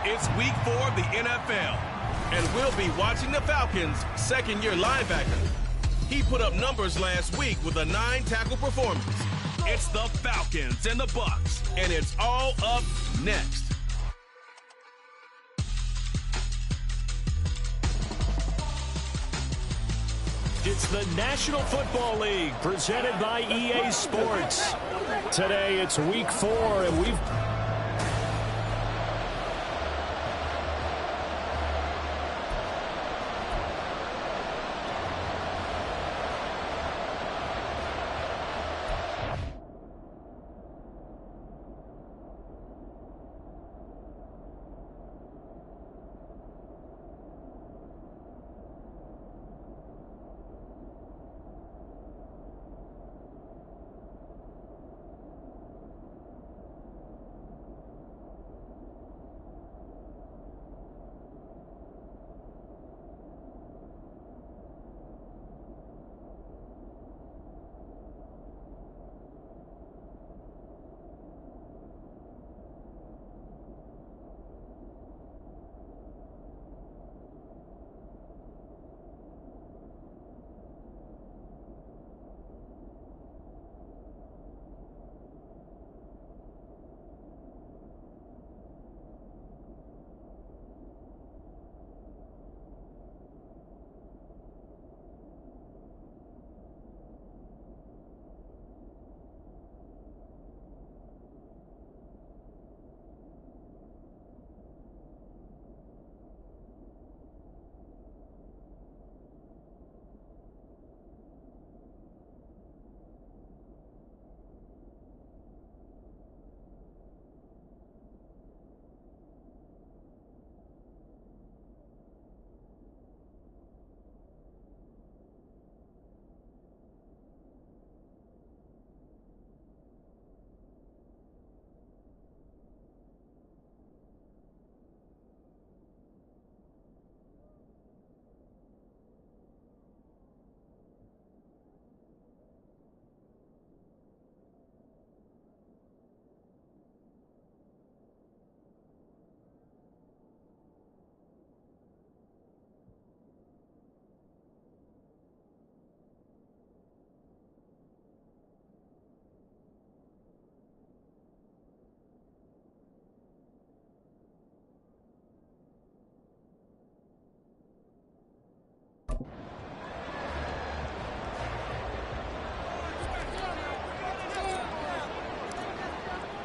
It's week 4 of the NFL, and we'll be watching the Falcons' second-year linebacker. He put up numbers last week with a 9-tackle performance. It's the Falcons and the Bucs, and it's all up next. It's the National Football League presented by EA Sports. Today it's week 4, and we've...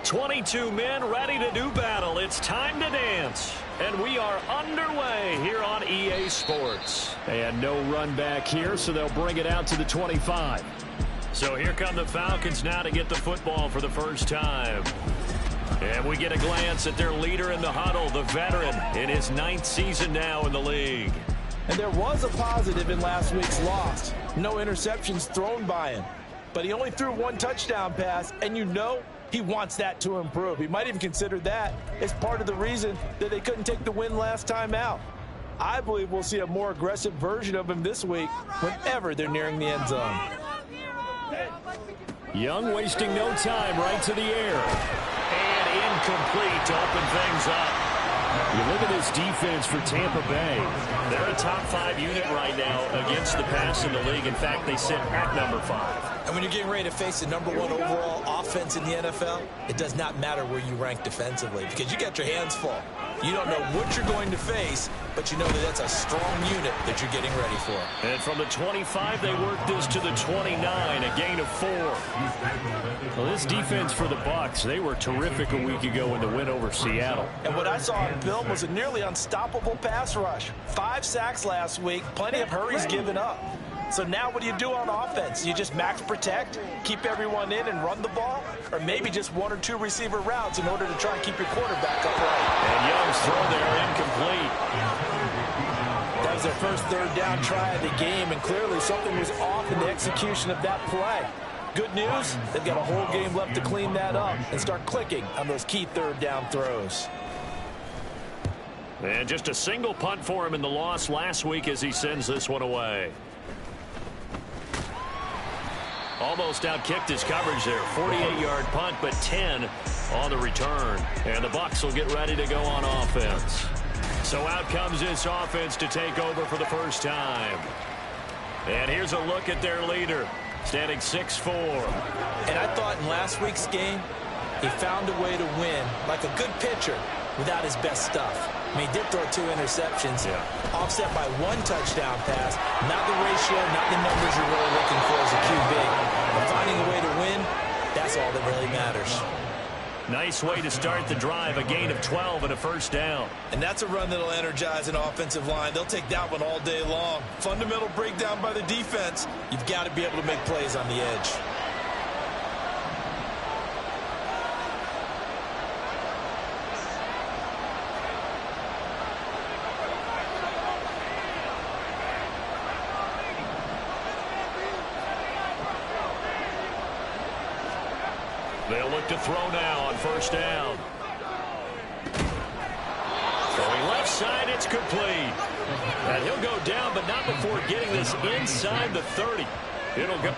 "22 men ready to do battle. It's time to dance." And we are underway here on EA Sports. And no run back here, so they'll bring it out to the 25. So here come the Falcons now to get the football for the first time. And we get a glance at their leader in the huddle, the veteran, in his 9th season now in the league. And there was a positive in last week's loss. No interceptions thrown by him. But he only threw 1 touchdown pass, and you know he wants that to improve. He might even consider that as part of the reason that they couldn't take the win last time out. I believe we'll see a more aggressive version of him this week whenever they're nearing the end zone. Young wasting no time, right to the air. And incomplete to open things up. You look at this defense for Tampa Bay. They're a top 5 unit right now against the pass in the league. In fact, they sit at number 5. And when you're getting ready to face the number 1 overall offense in the NFL, it does not matter where you rank defensively because you got your hands full. You don't know what you're going to face, but you know that that's a strong unit that you're getting ready for. And from the 25, they work this to the 29, a gain of 4. Well, this defense for the Bucs, they were terrific a week ago in the win over Seattle. And what I saw on film was a nearly unstoppable pass rush. 5 sacks last week, plenty of hurries given up. So now what do you do on offense? You just max protect, keep everyone in and run the ball? Or maybe just 1 or 2 receiver routes in order to try and keep your quarterback upright? And Young's throw there incomplete. That was their first 3rd down try of the game, and clearly something was off in the execution of that play. Good news, they've got a whole game left to clean that up and start clicking on those key 3rd down throws. And just a single punt for him in the loss last week as he sends this one away. Almost outkicked his coverage there. 48-yard punt, but 10 on the return. And the Bucs will get ready to go on offense. So out comes this offense to take over for the first time. And here's a look at their leader, standing 6'4". And I thought in last week's game, he found a way to win like a good pitcher without his best stuff. I mean, he did throw 2 interceptions, offset by 1 touchdown pass. Not the ratio, not the numbers you're really looking for as a QB. But finding a way to win, that's all that really matters. Nice way to start the drive, a gain of 12 and a first down. And that's a run that'll energize an offensive line. They'll take that one all day long. Fundamental breakdown by the defense. You've got to be able to make plays on the edge. They'll look to throw now on first down. Throwing left side, it's complete. And he'll go down, but not before getting this inside the 30. It'll go.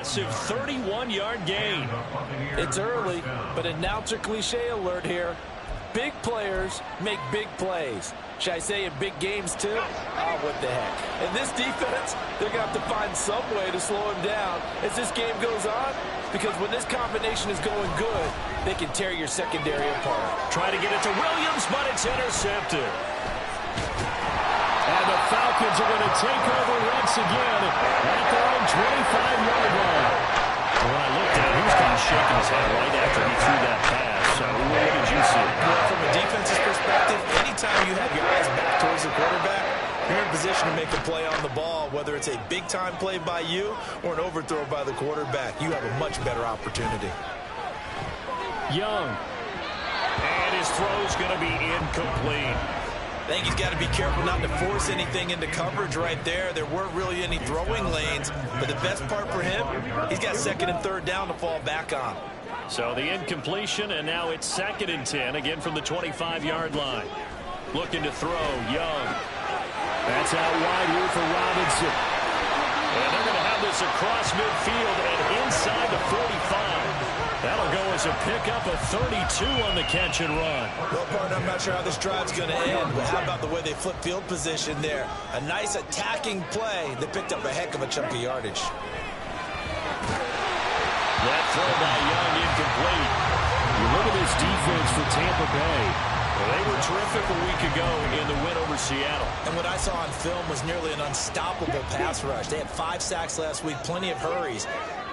Impressive 31-yard gain. It's early, but announcer cliche alert here. Big players make big plays. Should I say in big games too? Oh, what the heck. And this defense, they're going to have to find some way to slow him down as this game goes on, because when this combination is going good, they can tear your secondary apart. Try to get it to Williams, but it's intercepted. And the Falcons are going to take over once again at their own 25-yard line. When I looked at it, he was kind of shaking his head right after he threw that pass. So what did you see? Well, from a defense's perspective, anytime you have your eyes back towards the quarterback, you're in position to make a play on the ball, whether it's a big-time play by you or an overthrow by the quarterback. You have a much better opportunity. Young. And his throw's going to be incomplete. I think he's got to be careful not to force anything into coverage right there. There weren't really any throwing lanes, but the best part for him, he's got 2nd and 3rd down to fall back on. So the incompletion, and now it's 2nd and 10, again from the 25-yard line. Looking to throw, Young. That's out wide here for Robinson. And they're going to have this across midfield and inside the 45. That'll go as a pickup of 32 on the catch and run. Well, partner, I'm not sure how this drive's going to end, but how about the way they flip field position there? A nice attacking play. They picked up a heck of a chunk of yardage. That throw by Young incomplete. You look at this defense for Tampa Bay. Well, they were terrific a week ago in the win over Seattle. And what I saw on film was nearly an unstoppable pass rush. They had 5 sacks last week, plenty of hurries.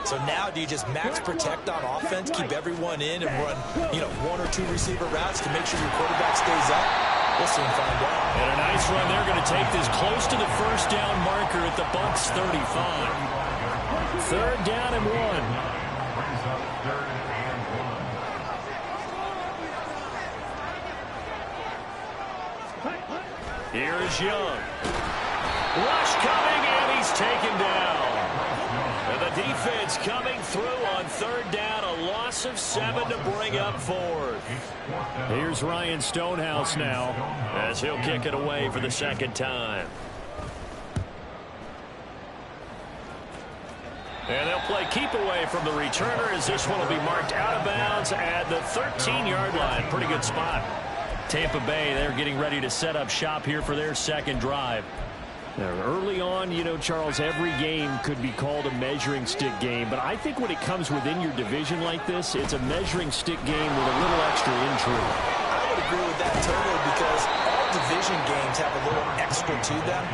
So now do you just max protect on offense, keep everyone in, and run, 1 or 2 receiver routes to make sure your quarterback stays up? We'll soon find out. And a nice run. They're going to take this close to the first down marker at the Bucs 35. 3rd down and 1. Here's Young. Rush coming, and he's taken down. And the defense coming through on 3rd down, a loss of 7 to bring up 4th. Here's Ryan Stonehouse now as he'll kick it away for the 2nd time. And they'll play keep away from the returner as this one will be marked out of bounds at the 13-yard line. Pretty good spot. Tampa Bay, they're getting ready to set up shop here for their 2nd drive. Now, early on, Charles, every game could be called a measuring stick game, but I think when it comes within your division like this, it's a measuring stick game with a little extra intrigue. I would agree with that totally, because all division games have a little extra to them.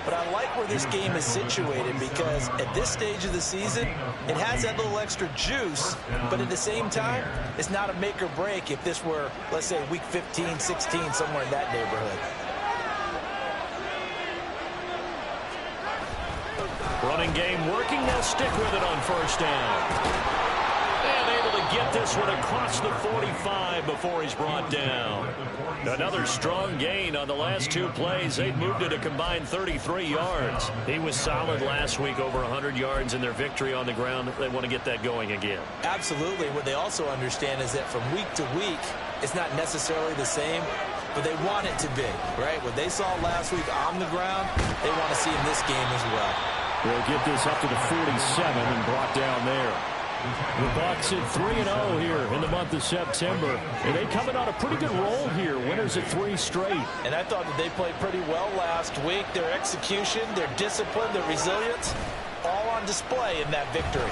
but I like where this game is situated because at this stage of the season, it has that little extra juice, but at the same time, it's not a make or break if this were, let's say, week 15, 16, somewhere in that neighborhood. Running game working. They'll stick with it on first down. And able to get this one across the 45 before he's brought down. Another strong gain on the last two plays. They've moved it a combined 33 yards. He was solid last week, over 100 yards in their victory on the ground. They want to get that going again. Absolutely. What they also understand is that from week to week, it's not necessarily the same, but they want it to be, right? What they saw last week on the ground, they want to see in this game as well. They'll get this up to the 47 and brought down there. The Bucs at 3-0 here in the month of September. And they coming on a pretty good roll here. Winners at 3 straight. And I thought that they played pretty well last week. Their execution, their discipline, their resilience, all on display in that victory.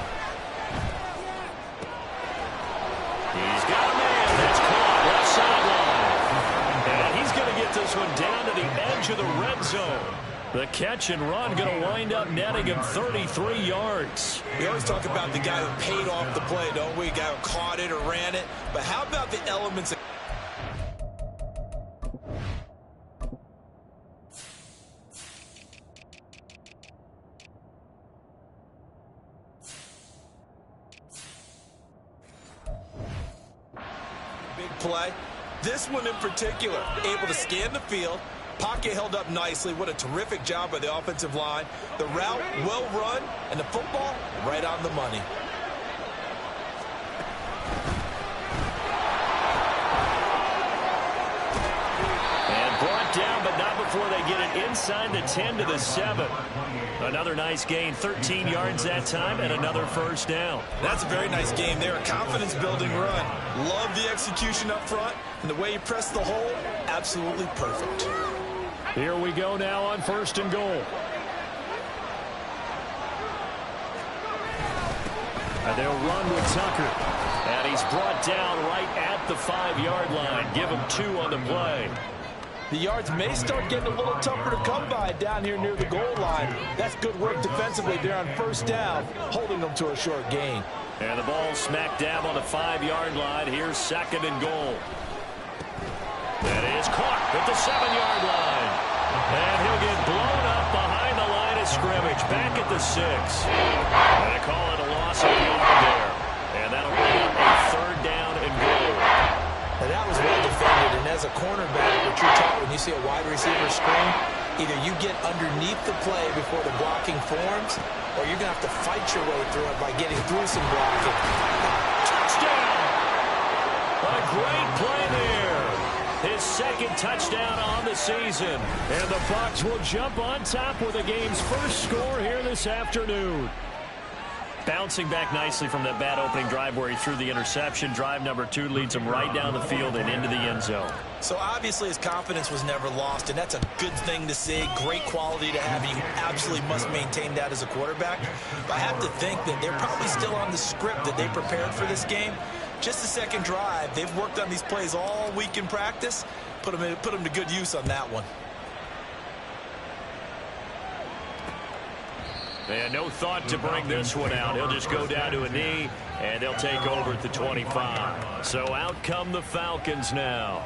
He's got a man. That's caught left sideline. And he's going to get this one down to the edge of the red zone. The catch and run going to wind up netting him 33 yards. We always talk about the guy who paid off the play, don't we? The guy who caught it or ran it. But how about the elements of... big play. This one in particular, able to scan the field. Pocket held up nicely. What a terrific job by the offensive line. The route well run, and the football right on the money. And brought down, but not before they get it inside the 10 to the 7. Another nice gain, 13 yards that time, and another first down. That's a very nice game there. A confidence-building run. Love the execution up front, and the way he pressed the hole, absolutely perfect. Here we go now on first and goal. And they'll run with Tucker. And he's brought down right at the 5-yard line. Give him 2 on the play. The yards may start getting a little tougher to come by down here near the goal line. That's good work defensively there on first down, holding them to a short gain. And the ball smack dab on the 5-yard line. Here's second and goal. That is caught at the 7-yard line. And he'll get blown up behind the line of scrimmage. Back at the 6. And they call it a loss of a yard there. And that'll bring up a third down and goal. And that was well defended. And as a cornerback, what you're taught when you see a wide receiver screen, either you get underneath the play before the blocking forms, or you're going to have to fight your way through it by getting through some blocking. Touchdown! A great play there. His second touchdown on the season. And the Bucs will jump on top with the game's first score here this afternoon. Bouncing back nicely from that bad opening drive where he threw the interception. Drive number 2 leads him right down the field and into the end zone. So obviously his confidence was never lost, and that's a good thing to see. Great quality to have. You absolutely must maintain that as a quarterback. But I have to think that they're probably still on the script that they prepared for this game. Just the second drive. They've worked on these plays all week in practice. Put them to good use on that one. And no thought to bring this one out. He'll just go down to a knee, and they'll take over at the 25. So out come the Falcons now.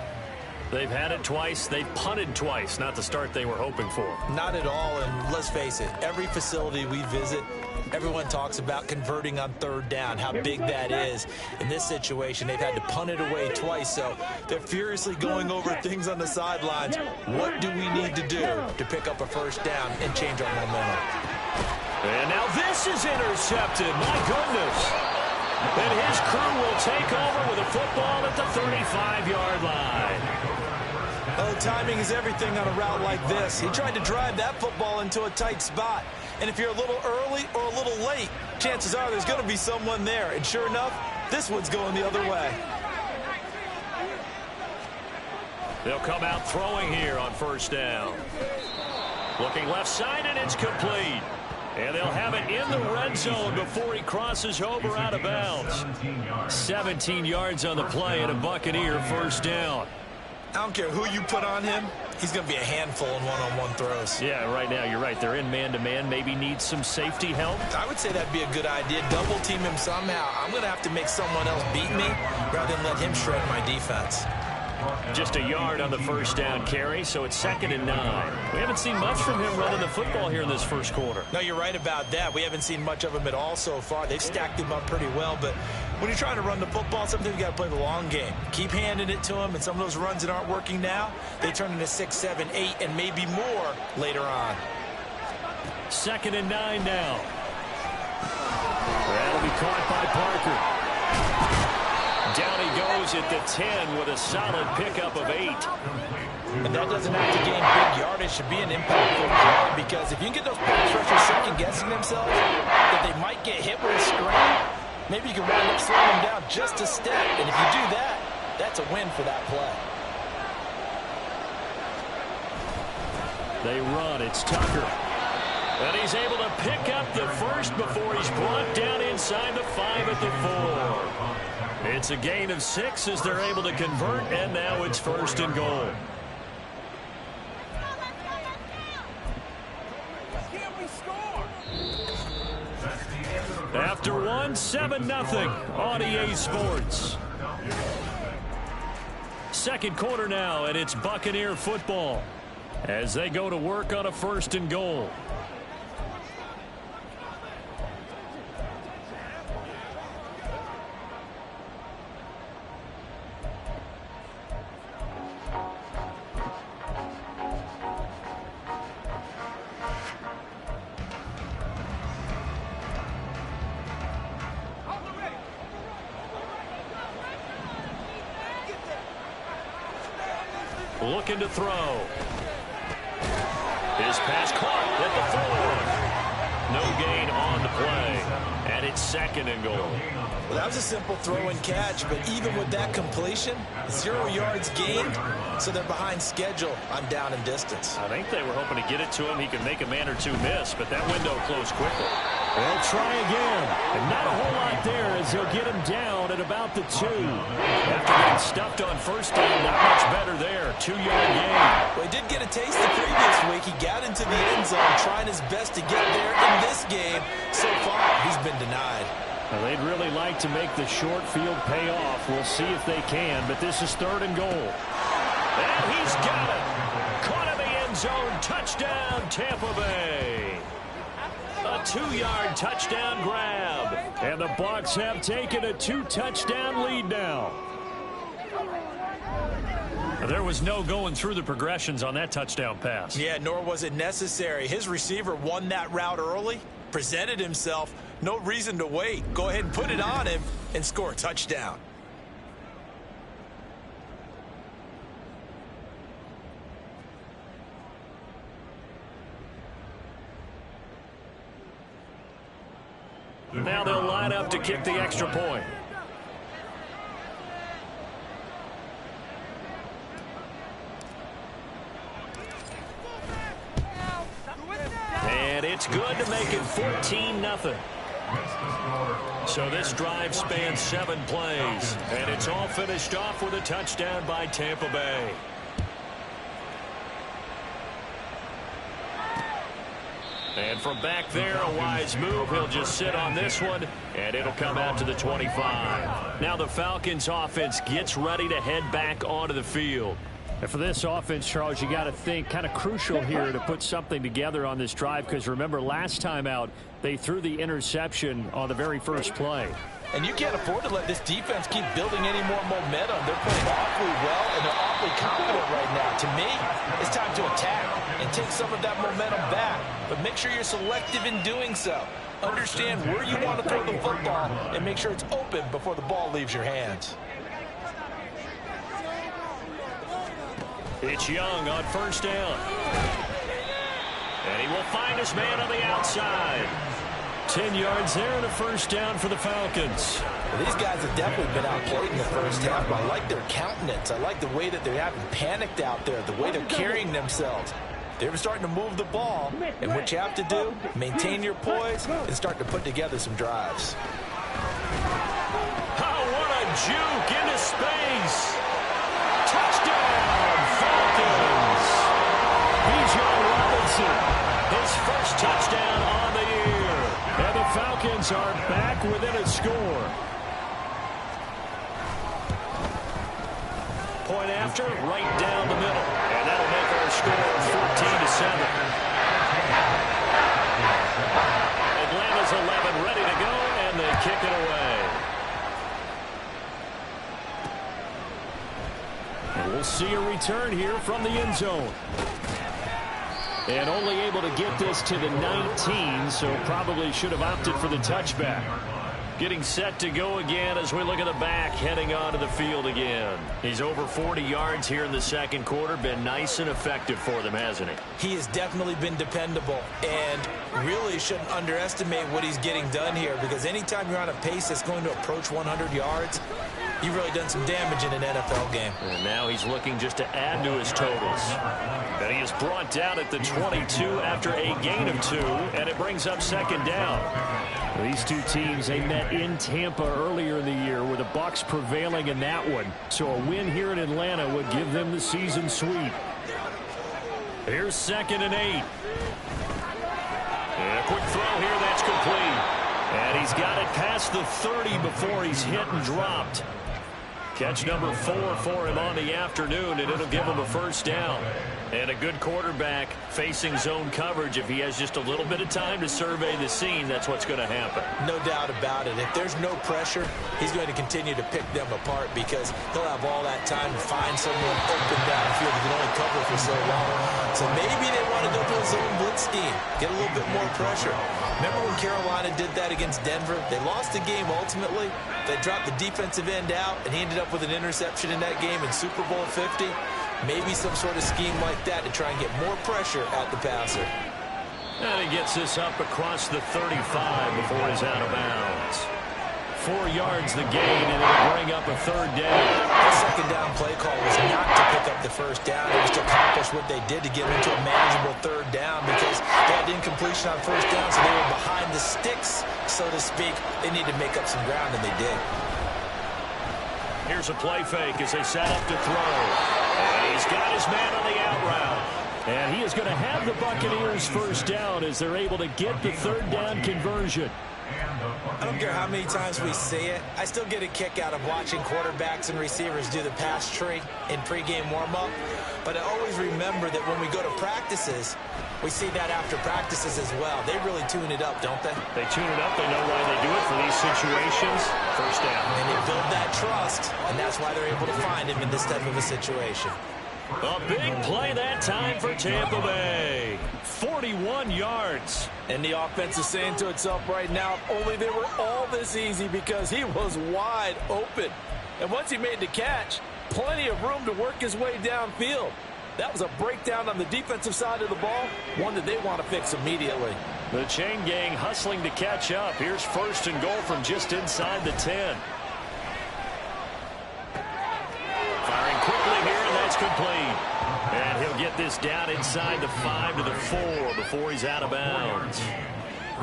They've had it twice. They've punted twice. Not the start they were hoping for. Not at all, and let's face it, every facility we visit, everyone talks about converting on third down, how big that is. In this situation, they've had to punt it away twice, so they're furiously going over things on the sidelines. What do we need to do to pick up a first down and change our momentum? And now this is intercepted. My goodness. And his crew will take over with a football at the 35-yard line. Oh, timing is everything on a route like this. He tried to drive that football into a tight spot. And if you're a little early or a little late, chances are there's going to be someone there. And sure enough, this one's going the other way. They'll come out throwing here on first down. Looking left side, and it's complete. And they'll have it in the red zone before he crosses over out of bounds. 17 yards on the play and a Buccaneer first down. I don't care who you put on him, he's going to be a handful in one-on-one throws. Yeah, right now you're right. They're in man-to-man. Maybe needs some safety help. I would say that'd be a good idea. Double team him somehow. I'm going to have to make someone else beat me rather than let him shred my defense. Just a yard on the first down carry, so it's 2nd and 9. We haven't seen much from him running the football here in this first quarter. No, you're right about that. We haven't seen much of him at all so far. They've stacked him up pretty well, but when you're trying to run the football, sometimes you got to play the long game. Keep handing it to him, and some of those runs that aren't working now, they turn into 6, 7, 8, and maybe more later on. 2nd and 9 now. That'll be caught by Parker. Down he goes at the 10 with a solid pickup of 8. And that doesn't have to gain big yardage. Should be an impactful play, because if you can get those pass rushers second-guessing themselves that they might get hit with a screen, maybe you can wind up slowing them down just a step. And if you do that, that's a win for that play. They run. It's Tucker. And he's able to pick up the first before he's brought down inside the 5 at the 4. It's a gain of 6 as they're able to convert, and now it's 1st and goal. After one, 7-0 on EA Sports. Second quarter now, and it's Buccaneer football as they go to work on a 1st and goal. Looking to throw. His pass caught at the 4. No gain on the play. And it's 2nd and goal. Well, that was a simple throw and catch, but even with that completion, 0 yards gained, so they're behind schedule on down and distance. I think they were hoping to get it to him. He could make a man or two miss, but that window closed quickly. They'll try again. And not a whole lot there as he'll get him down at about the 2. After getting stuffed on first down, not much better there. 2-yard gain. Well, he did get a taste the previous week. He got into the end zone, trying his best to get there in this game. So far, he's been denied. Well, they'd really like to make the short field pay off. We'll see if they can, but this is 3rd and goal. And he's got it. Caught in the end zone. Touchdown, Tampa Bay. A 2-yard touchdown grab. And the Bucs have taken a 2-touchdown lead now. There was no going through the progressions on that touchdown pass. Yeah, nor was it necessary. His receiver won that route early, presented himself. No reason to wait. Go ahead and put it on him and score a touchdown. Now they'll line up to kick the extra point. And it's good to make it 14-0. So this drive spans 7 plays, and it's all finished off with a touchdown by Tampa Bay. And from back there, a wise move. He'll just sit on this one, and it'll come out to the 25. Now the Falcons offense gets ready to head back onto the field. And for this offense, Charles, you got to think kind of crucial here to put something together on this drive, because remember last time out, they threw the interception on the very first play. And you can't afford to let this defense keep building any more momentum. They're playing awfully well, and they're awfully confident right now. To me, it's time to attack and take some of that momentum back. But make sure you're selective in doing so. Understand where you want to throw the football and make sure it's open before the ball leaves your hands. It's Young on first down. And he will find his man on the outside. 10 yards there and a first down for the Falcons. Well, these guys have definitely been outplayed in the first half, but I like their countenance. I like the way that they haven't panicked out there, the way they're carrying themselves. They're starting to move the ball, and what you have to do, maintain your poise and start to put together some drives. Oh, what a juke into space. Touchdown! Falcons are back within a score. Point after, right down the middle. And that'll make our score 14-7. Atlanta's 11 ready to go, and they kick it away. And we'll see a return here from the end zone. And only able to get this to the 19, so probably should have opted for the touchback. Getting set to go again as we look at the back, heading onto the field again. He's over 40 yards here in the second quarter. Been nice and effective for them, hasn't he? He has definitely been dependable, and really shouldn't underestimate what he's getting done here, because anytime you're on a pace that's going to approach 100 yards, you've really done some damage in an NFL game. And now he's looking just to add to his totals. And he is brought down at the 22 after a gain of 2, and it brings up second down. These two teams, they met in Tampa earlier in the year with the Bucs prevailing in that one. So a win here in Atlanta would give them the season sweep. Here's 2nd and 8. And a quick throw here, that's complete. And he's got it past the 30 before he's hit and dropped. Catch number 4 for him on the afternoon, and it'll give him a first down. And a good quarterback facing zone coverage. If he has just a little bit of time to survey the scene, that's what's going to happen. No doubt about it. If there's no pressure, he's going to continue to pick them apart, because he'll have all that time to find someone open downfield who can only cover for so long. So maybe they want to go to a zone blitz scheme, get a little bit more pressure. Remember when Carolina did that against Denver? They lost the game ultimately. They dropped the defensive end out, and he ended up with an interception in that game in Super Bowl 50. Maybe some sort of scheme like that to try and get more pressure at the passer. And he gets this up across the 35 before he's out of bounds. 4 yards the gain, and it'll bring up a third down. The second down play call was not to pick up the first down. It was to accomplish what they did to get into a manageable third down, because they had incompletion on first down, so they were behind the sticks, so to speak. They needed to make up some ground, and they did. Here's a play fake as they set up to throw. And he's got his man on the out route. And he is going to have the Buccaneers first down as they're able to get the third down conversion. I don't care how many times we see it. I still get a kick out of watching quarterbacks and receivers do the pass tree in pregame warm-up. But I always remember that when we go to practices, we see that after practices as well. They really tune it up, don't they? They tune it up. They know why they do it for these situations. First down. And they build that trust, and that's why they're able to find him in this type of a situation. A big play that time for Tampa Bay. 41 yards. And the offense is saying to itself right now, if only they were all this easy, because he was wide open. And once he made the catch, plenty of room to work his way downfield. That was a breakdown on the defensive side of the ball, one that they want to fix immediately. The chain gang hustling to catch up. Here's 1st and goal from just inside the 10. Firing quickly here, and that's complete. And he'll get this down inside the 5 to the 4 before he's out of bounds.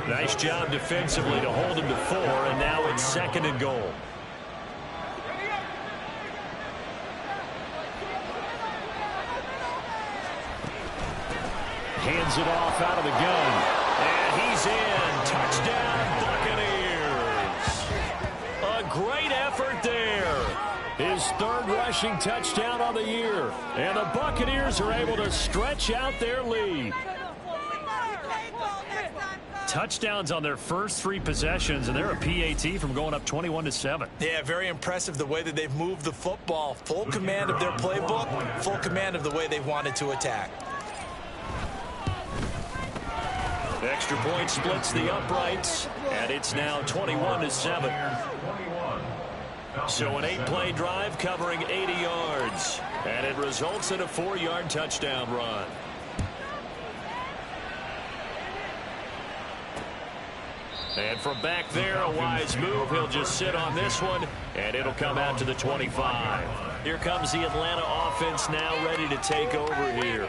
Nice job defensively to hold him to 4, and now it's 2nd and goal. Hands it off out of the gun. And he's in. Touchdown, Buccaneers. A great effort there. His 3rd rushing touchdown on the year. And the Buccaneers are able to stretch out their lead. Touchdowns on their first 3 possessions, and they're a PAT from going up 21-7. Yeah, very impressive the way that they've moved the football. Full command of their playbook, full command of the way they've wanted to attack. Extra point splits the uprights, and it's now 21-7. So an 8-play drive covering 80 yards, and it results in a 4-yard touchdown run. And from back there, a wise move. He'll just sit on this one, and it'll come out to the 25. Here comes the Atlanta offense now ready to take over here.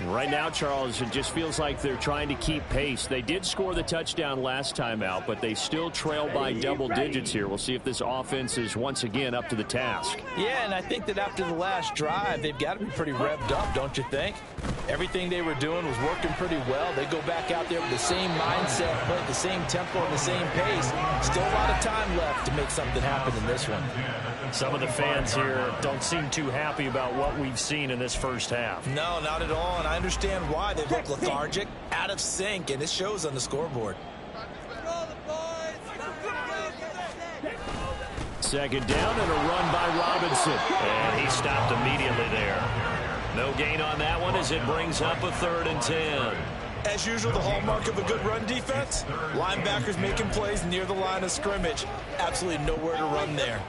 Right now, Charles, it just feels like they're trying to keep pace. They did score the touchdown last time out, but they still trail by double digits here. We'll see if this offense is once again up to the task. Yeah, and I think that after the last drive, they've got to be pretty revved up, don't you think? Everything they were doing was working pretty well. They go back out there with the same mindset, play at the same tempo and the same pace. Still a lot of time left to make something happen in this one. Some of the fans here don't seem too happy about what we've seen in this first half. No, not at all, and I understand why. They look lethargic, out of sync, and it shows on the scoreboard. Second down and a run by Robinson. And he stopped immediately there. No gain on that one as it brings up a 3rd and 10. As usual, the hallmark of a good run defense, linebackers making plays near the line of scrimmage. Absolutely nowhere to run there.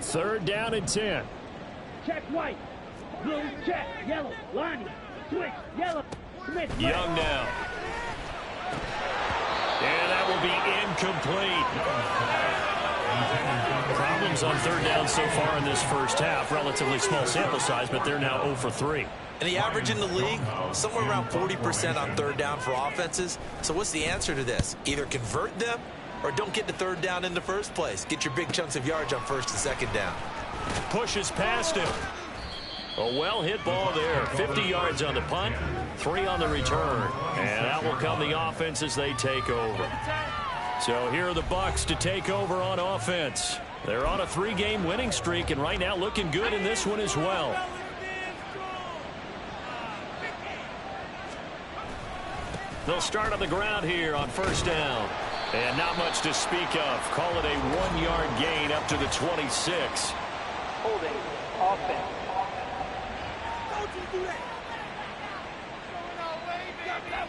3rd down and 10. Check white. Blue, check. Yellow. Line. Switch. Yellow. Smith. Young now. And that will be incomplete. Problems on 3rd down so far in this first half. Relatively small sample size, but they're now 0 for 3. And the average in the league, somewhere around 40% on 3rd down for offenses. So what's the answer to this? Either convert them or don't get the 3rd down in the first place. Get your big chunks of yards on 1st and 2nd down. Pushes past him. A well-hit ball there. 50 yards on the punt, 3 on the return. And out will come the offense as they take over. So here are the Bucs to take over on offense. They're on a 3-game winning streak, and right now looking good in this one as well. They'll start on the ground here on 1st down. And not much to speak of. Call it a 1-yard gain up to the 26. Holding. Offense.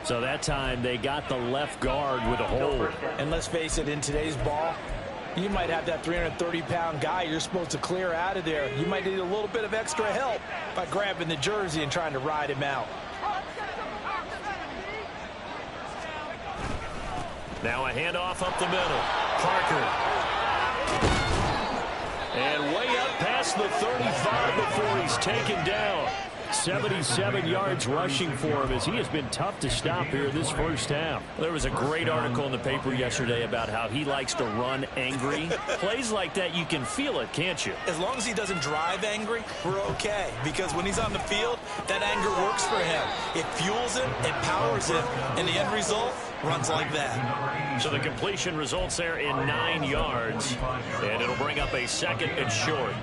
So that time they got the left guard with a hold. And let's face it, in today's ball, you might have that 330-pound guy you're supposed to clear out of there. You might need a little bit of extra help by grabbing the jersey and trying to ride him out. Now a handoff up the middle. Parker. And way up past the 35 before he's taken down. 77 yards rushing for him as he has been tough to stop here this first half. There was a great article in the paper yesterday about how he likes to run angry. Plays like that, you can feel it, can't you? As long as he doesn't drive angry, we're okay. Because when he's on the field, that anger works for him. It fuels him, it powers him, and the end result runs like that. So the completion results there in 9 yards, and it'll bring up a 2nd and short.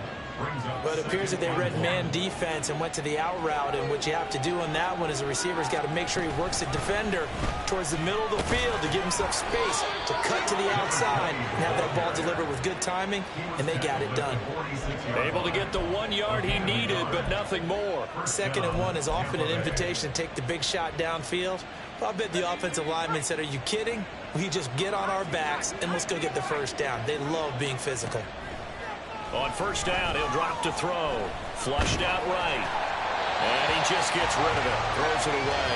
But it appears that they read man defense and went to the out route, and what you have to do on that one is the receiver's got to make sure he works the defender towards the middle of the field to give himself space to cut to the outside and have that ball delivered with good timing, and they got it done. Able to get the 1 yard he needed, but nothing more. 2nd and 1 is often an invitation to take the big shot downfield. I bet the offensive lineman said, are you kidding? We just get on our backs and let's go get the 1st down. They love being physical. On 1st down, he'll drop to throw. Flushed out right. And he just gets rid of it. Throws it away.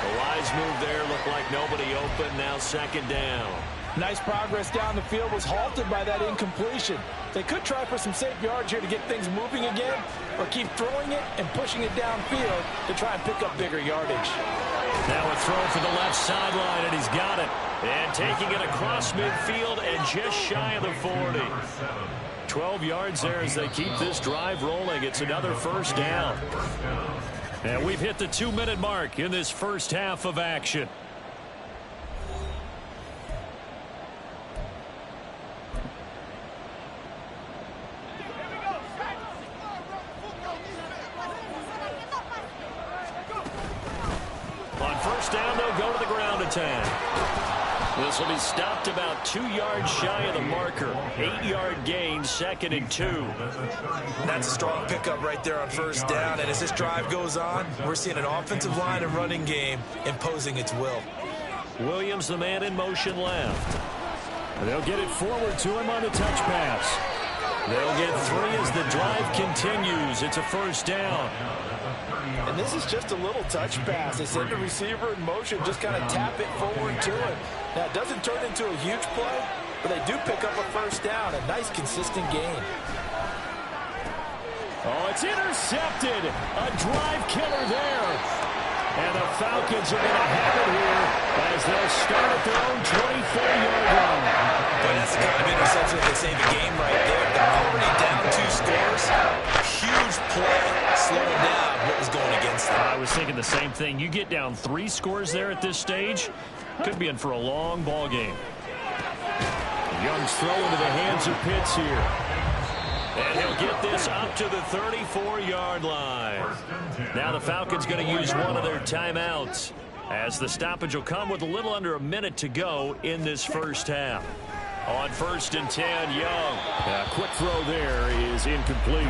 The wise move there. Looked like nobody open. Now 2nd down. Nice progress down the field was halted by that incompletion. They could try for some safe yards here to get things moving again, or keep throwing it and pushing it downfield to try and pick up bigger yardage. Now a throw for the left sideline, and he's got it. And taking it across midfield and just shy of the 40. 12 yards there as they keep this drive rolling. It's another 1st down. And we've hit the 2-minute mark in this first half of action. On 1st down, they'll go to the ground attack. This will be stopped about 2 yards shy of the marker. 8-yard gain, 2nd and 2. That's a strong pickup right there on 1st down. And as this drive goes on, we're seeing an offensive line and running game imposing its will. Williams, the man in motion left. They'll get it forward to him on the touch pass. They'll get 3 as the drive continues. It's a 1st down. And this is just a little touch pass. They send the receiver in motion, just kind of tap it forward to him. Now, it doesn't turn into a huge play, but they do pick up a 1st down. A nice, consistent gain. Oh, it's intercepted. A drive killer there. And the Falcons are going to have it here as they'll start at their own 24-yard line. But that's the kind of interception that they save the game right there. They're already down 2 scores. Huge play, slowing down what was going against them. was thinking the same thing. You get down 3 scores there at this stage, could be in for a long ball game. Young's throw into the hands of Pitts here. And he'll get this up to the 34-yard line. Now the Falcons going to use one of their timeouts, as the stoppage will come with a little under a minute to go in this first half. On 1st and 10, Young. A quick throw there is incomplete.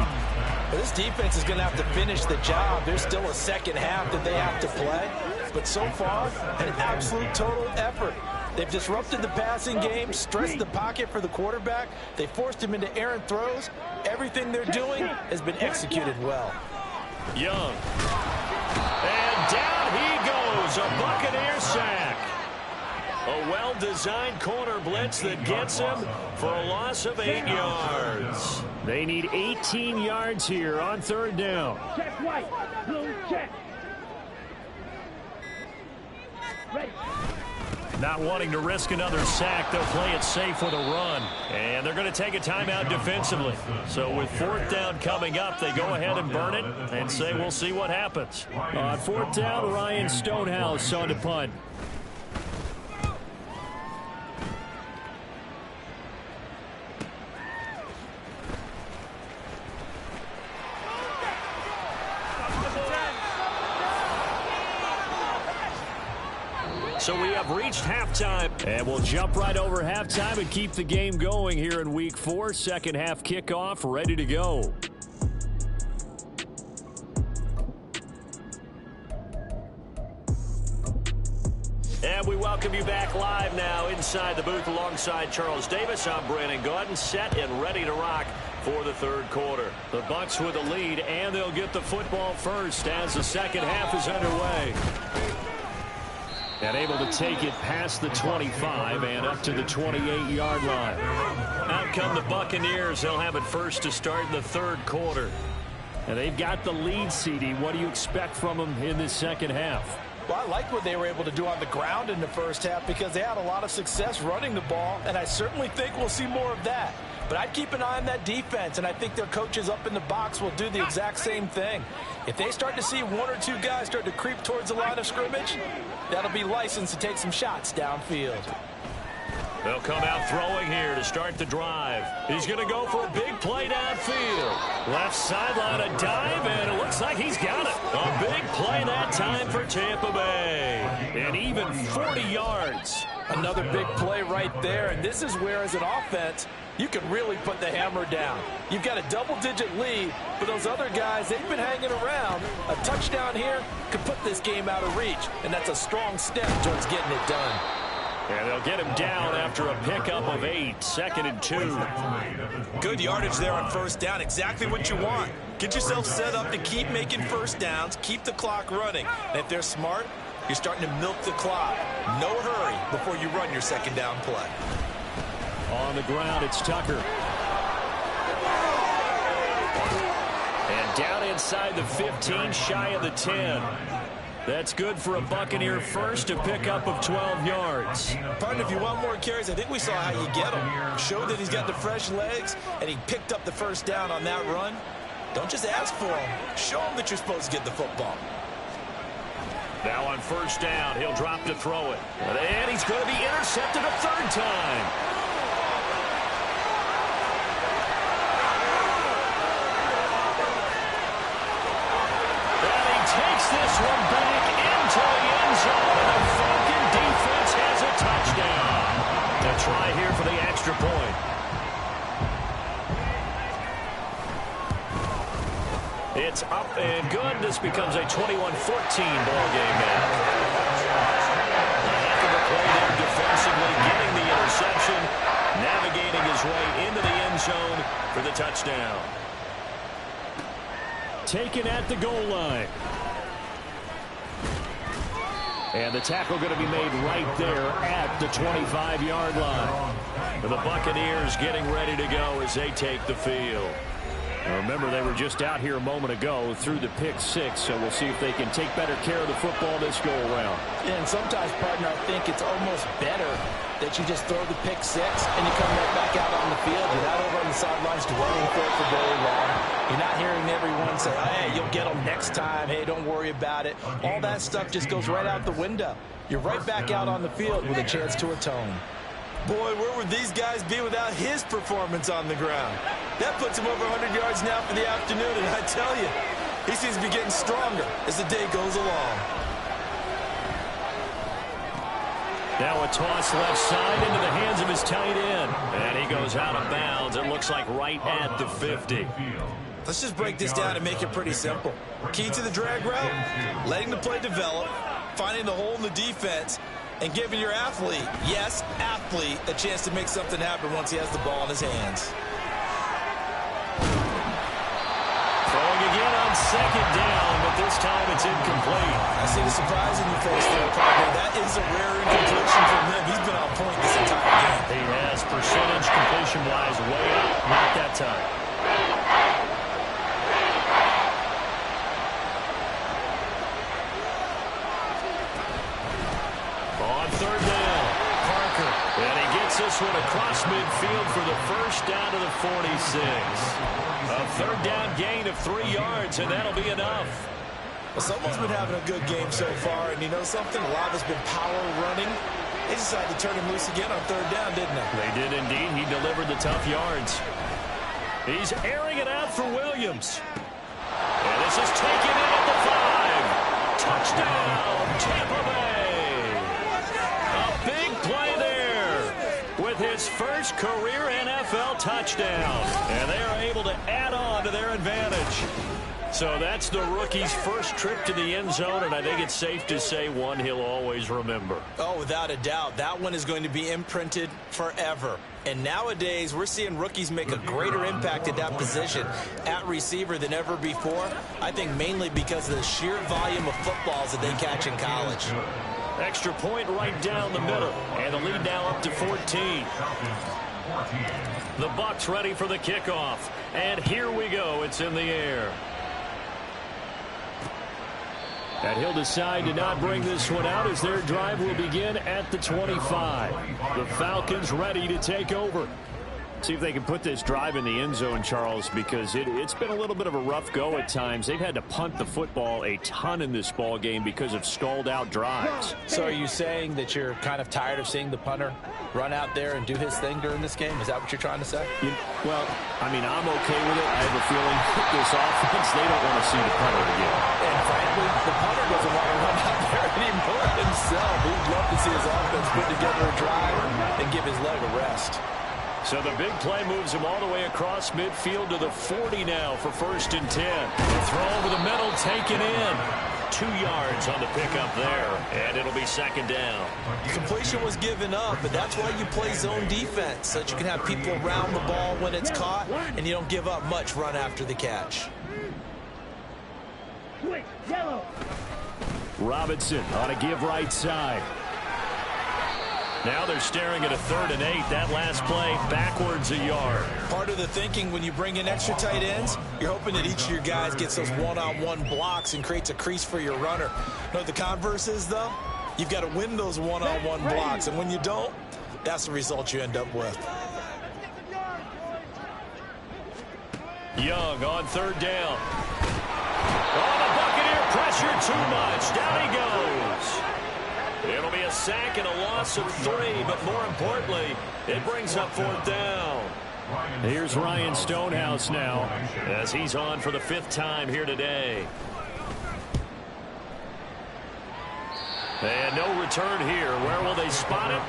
This defense is going to have to finish the job. There's still a second half that they have to play. But so far, an absolute total effort. They've disrupted the passing game, stressed the pocket for the quarterback. They forced him into errant throws. Everything they're doing has been executed well. Young. And down he goes. A Buccaneer sack. A well-designed corner blitz that gets him for a loss of 8 yards. They need 18 yards here on 3rd down. Check white. Blue check. Ready. Not wanting to risk another sack, they'll play it safe with a run. And they're going to take a timeout defensively. So with 4th down coming up, they go ahead and burn it and say we'll see what happens. On 4th down, Ryan Stonehouse on to punt. So we have reached halftime, and we'll jump right over halftime and keep the game going here in Week 4. Second half kickoff, ready to go. And we welcome you back live now inside the booth alongside Charles Davis. I'm Brandon Gaudin, set and ready to rock for the 3rd quarter. The Bucs with the lead, and they'll get the football first as the second half is underway. And able to take it past the 25 and up to the 28-yard line. Out come the Buccaneers. They'll have it first to start in the 3rd quarter. And they've got the lead, CD. What do you expect from them in this second half? Well, I like what they were able to do on the ground in the first half because they had a lot of success running the ball, and I certainly think we'll see more of that. But I'd keep an eye on that defense, and I think their coaches up in the box will do the exact same thing. If they start to see 1 or 2 guys start to creep towards the line of scrimmage, that'll be licensed to take some shots downfield. They'll come out throwing here to start the drive. He's going to go for a big play downfield. Left sideline, a dive, and it looks like he's got it. A big play that time for Tampa Bay. And even 40 yards. Another big play right there, and this is where, as an offense, you can really put the hammer down. You've got a double-digit lead, but those other guys, they've been hanging around. A touchdown here could put this game out of reach, and that's a strong step towards getting it done. And they'll get him down after a pickup of 8, 2nd and 2. Good yardage there on 1st down, exactly what you want. Get yourself set up to keep making 1st downs, keep the clock running. And if they're smart, you're starting to milk the clock. No hurry before you run your 2nd down play. On the ground, it's Tucker. And down inside the 15, shy of the 10. That's good for a Buccaneer first, a pickup of 12 yards. Partner, if you want more carries, I think we saw how you get him. Showed that he's got the fresh legs, and he picked up the 1st down on that run. Don't just ask for him. Show him that you're supposed to get the football. Now on 1st down, he'll drop to throw it. And he's going to be intercepted a 3rd time. Takes this one back into the end zone, and the Falcon defense has a touchdown. To try here for the extra point. It's up and good. This becomes a 21-14 ball game now. Half of the play there defensively, getting the interception, navigating his way into the end zone for the touchdown. Taken at the goal line. And the tackle going to be made right there at the 25-yard line. The Buccaneers getting ready to go as they take the field. Now remember, they were just out here a moment ago through the pick 6, so we'll see if they can take better care of the football this go-around. And sometimes, partner, I think it's almost better that you just throw the pick 6 and you come right back out on the field. You're not over on the sidelines dwelling for it for very long. You're not hearing everyone say, hey, you'll get them next time. Hey, don't worry about it. All that stuff just goes right out the window. You're right back out on the field with a chance to atone. Boy, where would these guys be without his performance on the ground? That puts him over 100 yards now for the afternoon, and I tell you, he seems to be getting stronger as the day goes along. Now a toss left side into the hands of his tight end. And he goes out of bounds. It looks like right at the 50. Let's just break this down and make it pretty simple. Key to the drag route, letting the play develop, finding the hole in the defense, and giving your athlete, yes, athlete, a chance to make something happen once he has the ball in his hands. Throwing again on second down, but this time it's incomplete. I see the surprise in your face there, partner. That is a rare incompletion from him. He's been on point this entire game. He has percentage completion-wise way up. Not that time. On third down, Parker. And he gets this one across midfield for the first down to the 46. A third down gain of 3 yards, and that'll be enough. Well, someone's been having a good game so far, and you know something? A lot has been power running. They decided to turn him loose again on third down, didn't they? They did indeed. He delivered the tough yards. He's airing it out for Williams. And this is taken in at the 5. Touchdown, Tampa Bay. A big play there with his first career NFL touchdown. And they are able to add on to their advantage. So that's the rookie's first trip to the end zone, and I think it's safe to say one he'll always remember. Oh, without a doubt. That one is going to be imprinted forever. And nowadays, we're seeing rookies make a greater impact at that position at receiver than ever before. I think mainly because of the sheer volume of footballs that they catch in college. Extra point right down the middle, and the lead now up to 14. The Bucs ready for the kickoff, and here we go. It's in the air. And he'll decide to not bring this one out as their drive will begin at the 25. The Falcons ready to take over. See if they can put this drive in the end zone, Charles, because it's been a little bit of a rough go at times. They've had to punt the football a ton in this ball game because of stalled-out drives. So are you saying that you're kind of tired of seeing the punter run out there and do his thing during this game? Is that what you're trying to say? Well, I mean, I'm okay with it. I have a feeling with this offense, they don't want to see the punter again. And frankly, the punter doesn't want to run out there anymore himself. He'd love to see his offense put together a drive and give his leg a rest. So the big play moves him all the way across midfield to the 40 now for 1st and 10. The throw over the middle, taken in. 2 yards on the pickup there, and it'll be 2nd down. The completion was given up, but that's why you play zone defense, so that you can have people around the ball when it's caught, and you don't give up much run after the catch. Switch, yellow. Robinson on a give right side. Now they're staring at a 3rd and 8. That last play backwards a yard. Part of the thinking when you bring in extra tight ends, you're hoping that each of your guys gets those one-on-one blocks and creates a crease for your runner. You know what the converse is, though? You've got to win those one-on-one blocks, and when you don't, that's the result you end up with. Young on 3rd down. Oh, the Buccaneer pressure too much. Down he goes. It'll be a sack and a loss of 3, but more importantly, it brings up 4th down. Here's Ryan Stonehouse now as he's on for the 5th time here today. And no return here. Where will they spot it?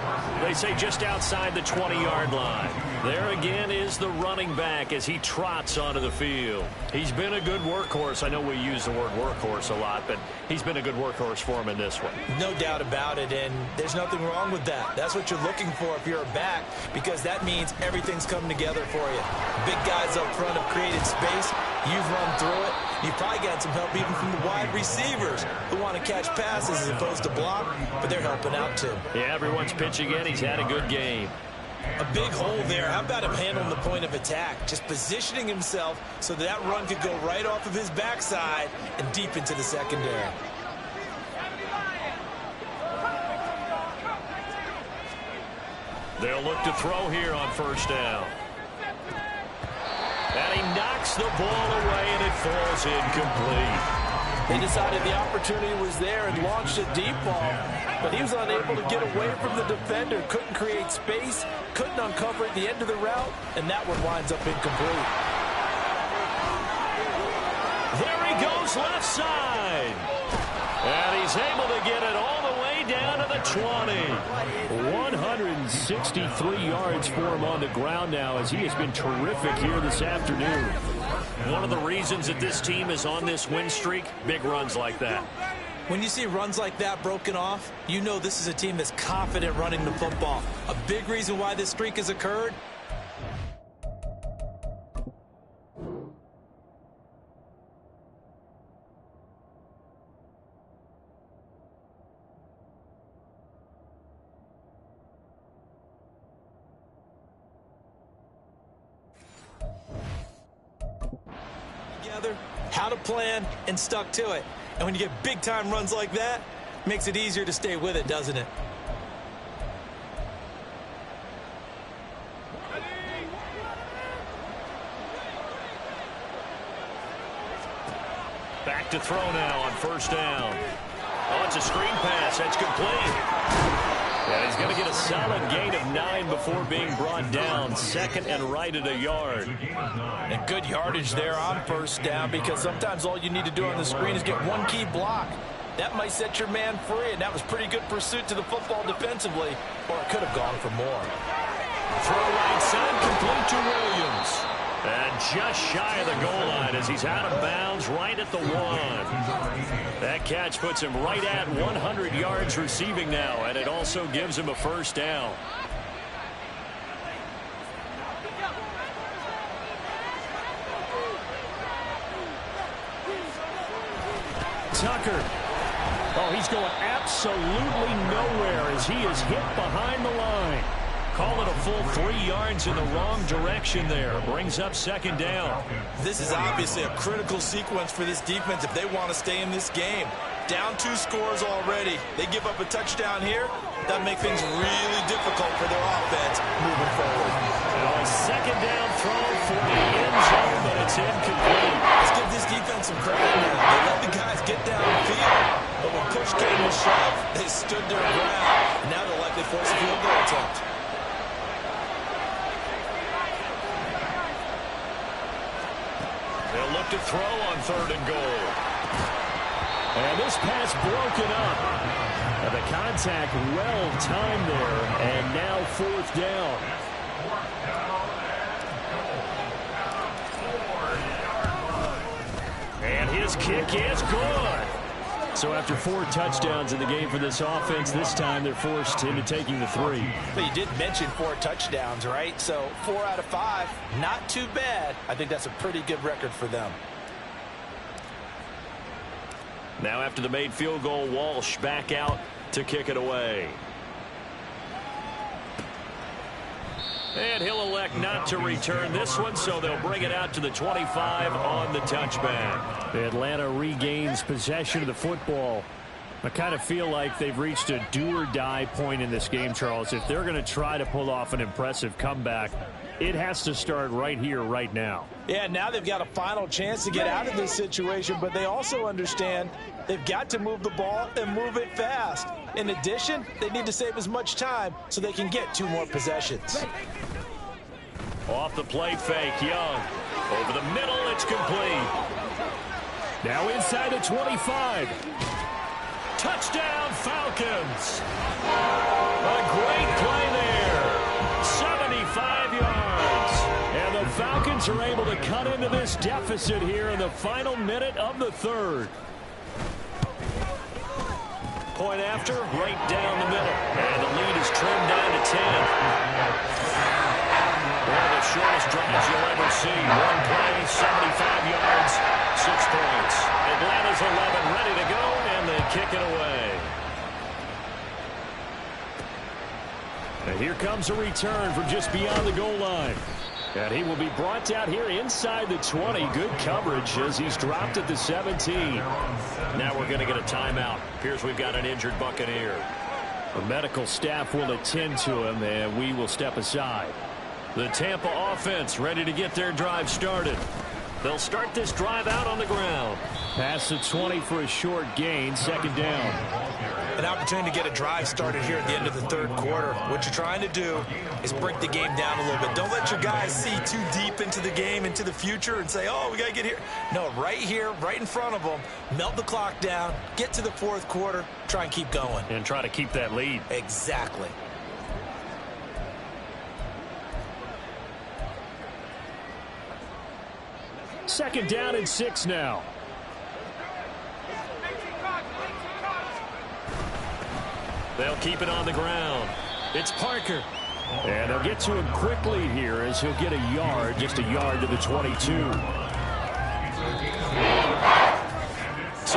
They say just outside the 20-yard line. There again is the running back as he trots onto the field. He's been a good workhorse. I know we use the word workhorse a lot, but he's been a good workhorse for him in this one. No doubt about it, and there's nothing wrong with that. That's what you're looking for if you're a back, because that means everything's coming together for you. Big guys up front have created space. You've run through it. You've probably got some help even from the wide receivers who want to catch passes as opposed to block, but they're helping out too. Yeah, everyone's pitching in. He's had a good game. A big hole there. How about him handling the point of attack? Just positioning himself so that run could go right off of his backside and deep into the secondary. They'll look to throw here on 1st down. And he knocks the ball away, and it falls incomplete. They decided the opportunity was there and launched a deep ball, but he was unable to get away from the defender, couldn't create space, couldn't uncover at the end of the route, and that one winds up incomplete. There he goes left side. And he's able to get it all the way down to the 20. 163 yards for him on the ground now as he has been terrific here this afternoon. One of the reasons that this team is on this win streak, big runs like that. When you see runs like that broken off, you know this is a team that's confident running the football. A big reason why this streak has occurred. How to plan and stuck to it. And when you get big time runs like that, it makes it easier to stay with it, doesn't it? Back to throw now on first down. Oh, it's a screen pass. That's complete. And he's going to get a solid gain of 9 before being brought down. Second and right at a yard. And good yardage there on first down, because sometimes all you need to do on the screen is get one key block. That might set your man free, and that was pretty good pursuit to the football defensively, or it could have gone for more. Throw right side, complete to Williams. And just shy of the goal line as he's out of bounds right at the 1. That catch puts him right at 100 yards receiving now, and it also gives him a first down. Tucker. Oh, he's going absolutely nowhere as he is hit behind the line. Call it a full 3 yards in the wrong direction there. Brings up second down. This is obviously a critical sequence for this defense if they want to stay in this game. Down 2 scores already. They give up a touchdown here. That makes things really difficult for their offense moving forward. A second down throw for the end zone, but it's incomplete. Let's give this defense some credit now. They let the guys get down the field, but when push came to shove, they stood their ground. Now they'll likely force a field goal attempt. They'll look to throw on third and goal. And this pass broken up. And the contact well timed there. And now fourth down. And his kick is good. So after 4 touchdowns in the game for this offense, this time they're forced into taking the 3. But you did mention 4 touchdowns, right? So 4 out of 5, not too bad. I think that's a pretty good record for them. Now after the made field goal, Walsh back out to kick it away. And he'll elect not to return this one, so they'll bring it out to the 25 on the touchback. Atlanta regains possession of the football. I kind of feel like they've reached a do-or-die point in this game, Charles. If they're going to try to pull off an impressive comeback, it has to start right here, right now. Yeah, now they've got a final chance to get out of this situation, but they also understand they've got to move the ball and move it fast. In addition, they need to save as much time so they can get 2 more possessions. Off the play fake, Young. Over the middle, it's complete. Now inside the 25. Touchdown, Falcons. A great play there. 75 yards. And the Falcons are able to cut into this deficit here in the final minute of the 3rd. Point after, right down the middle. And the lead is trimmed down to 10. One of the shortest drives you'll ever see. 1 play, 75 yards, 6 points. Atlanta's 11 ready to go, and they kick it away. And here comes a return from just beyond the goal line. And he will be brought down here inside the 20. Good coverage as he's dropped at the 17. Now we're going to get a timeout. Appears we've got an injured Buccaneer. The medical staff will attend to him, and we will step aside. The Tampa offense ready to get their drive started. They'll start this drive out on the ground. Pass the 20 for a short gain, second down. An opportunity to get a drive started here at the end of the third quarter. What you're trying to do is break the game down a little bit. Don't let your guys see too deep into the game, into the future, and say, oh, we got to get here. No, right here, right in front of them, melt the clock down, get to the fourth quarter, try and keep going. And try to keep that lead. Exactly. Second down and 6 now. They'll keep it on the ground. It's Parker. And they'll get to him quickly here as he'll get a yard, just a yard to the 22. So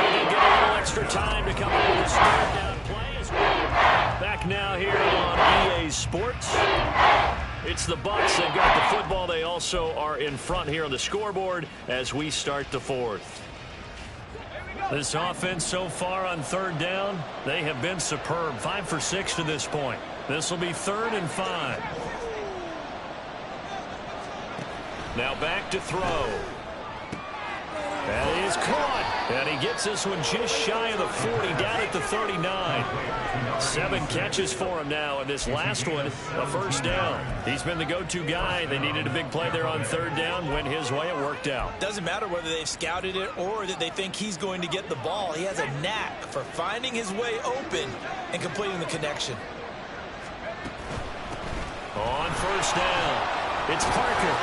they'll get a little extra time to come up with a third down play as well. Back now here on EA Sports. It's the Bucs. They've got the football. They also are in front here on the scoreboard as we start the fourth. This offense so far on third down, they have been superb. 5 for 6 to this point. This will be 3rd and 5. Now back to throw. That is caught. And he gets this one just shy of the 40, down at the 39. 7 catches for him now, and this last one, a first down. He's been the go-to guy. They needed a big play there on third down. Went his way. It worked out. Doesn't matter whether they've scouted it or that they think he's going to get the ball. He has a knack for finding his way open and completing the connection. On first down, it's Parker.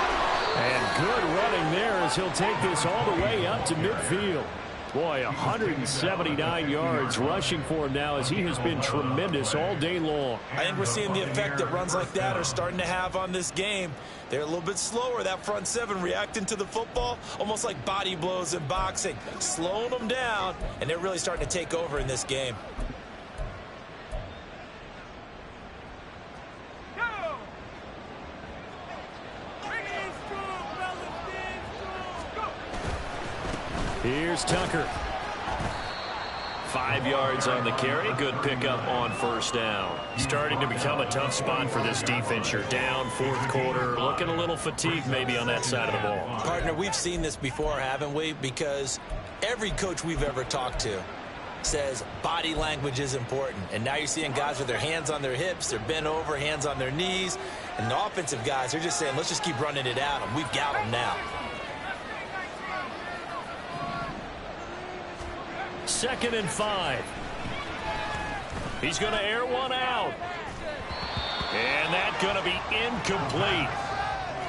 And good running there as he'll take this all the way up to midfield. Boy, 179 yards rushing for him now as he has been tremendous all day long. I think we're seeing the effect that runs like that are starting to have on this game. They're a little bit slower, that front 7 reacting to the football, almost like body blows in boxing, slowing them down, and they're really starting to take over in this game. Here's Tucker. 5 yards on the carry. Good pickup on first down. Starting to become a tough spot for this defense. You're down fourth quarter. Looking a little fatigued maybe on that side of the ball. Partner, we've seen this before, haven't we? Because every coach we've ever talked to says body language is important. And now you're seeing guys with their hands on their hips. They're bent over, hands on their knees. And the offensive guys, they're just saying, let's just keep running it at them. We've got them now. 2nd and 5. He's going to air one out. And that's going to be incomplete.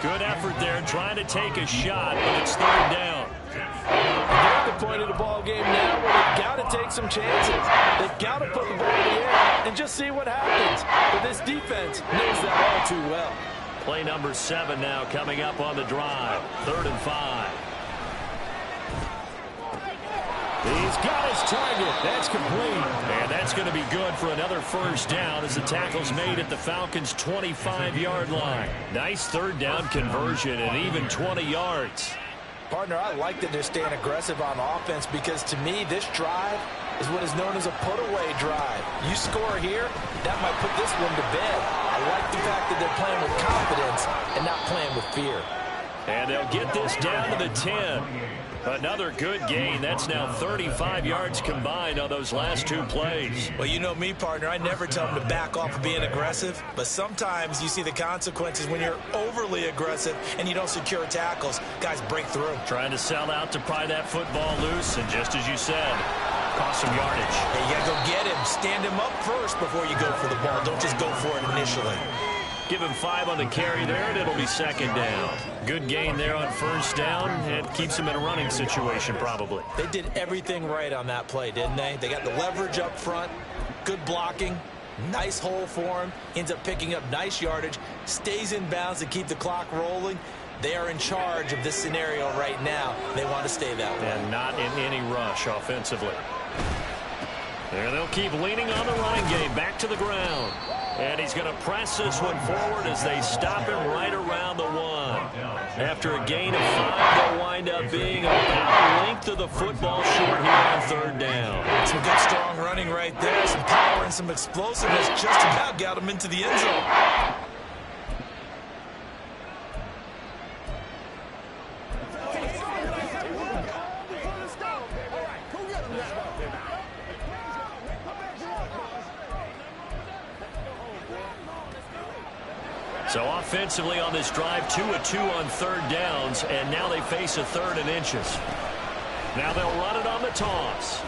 Good effort there trying to take a shot, but it's third down. They're at the point of the ball game now where they've got to take some chances. They've got to put the ball in the air and just see what happens. But this defense knows that all too well. Play number 7 now coming up on the drive. 3rd and 5. He's got his target. That's complete. And that's going to be good for another first down as the tackle's made at the Falcons' 25-yard line. Nice third down conversion and even 20 yards. Partner, I like that they're staying aggressive on offense because to me this drive is what is known as a put-away drive. You score here, that might put this one to bed. I like the fact that they're playing with confidence and not playing with fear. And they'll get this down to the 10. Another good gain. That's now 35 yards combined on those last 2 plays. Well, you know me, partner. I never tell them to back off of being aggressive. But sometimes you see the consequences when you're overly aggressive and you don't secure tackles. Guys break through. Trying to sell out to pry that football loose. And just as you said, cost some yardage. Hey, you got to go get him. Stand him up first before you go for the ball. Don't just go for it initially. Give him 5 on the carry there, and it'll be second down. Good gain there on first down, and keeps him in a running situation probably. They did everything right on that play, didn't they? They got the leverage up front, good blocking, nice hole for him, ends up picking up nice yardage, stays in bounds to keep the clock rolling. They are in charge of this scenario right now. They want to stay that way. And not in any rush offensively. And they'll keep leaning on the running game, back to the ground. And he's going to press this one forward as they stop him right around the 1. After a gain of 5, they'll wind up being about the length of the football short here on third down. Some good strong running right there. Some power and some explosiveness just about got him into the end zone. So offensively on this drive, 2 of 2 on third downs, and now they face a third and inches. Now they'll run it on the toss.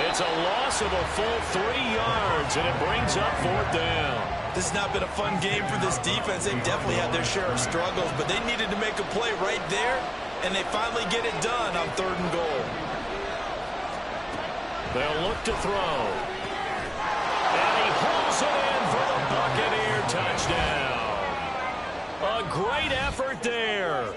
It's a loss of a full 3 yards, and it brings up fourth down. This has not been a fun game for this defense. They've definitely had their share of struggles, but they needed to make a play right there, and they finally get it done on 3rd and goal. They'll look to throw. And he hauls it in for the Buccaneer touchdown. A great effort there.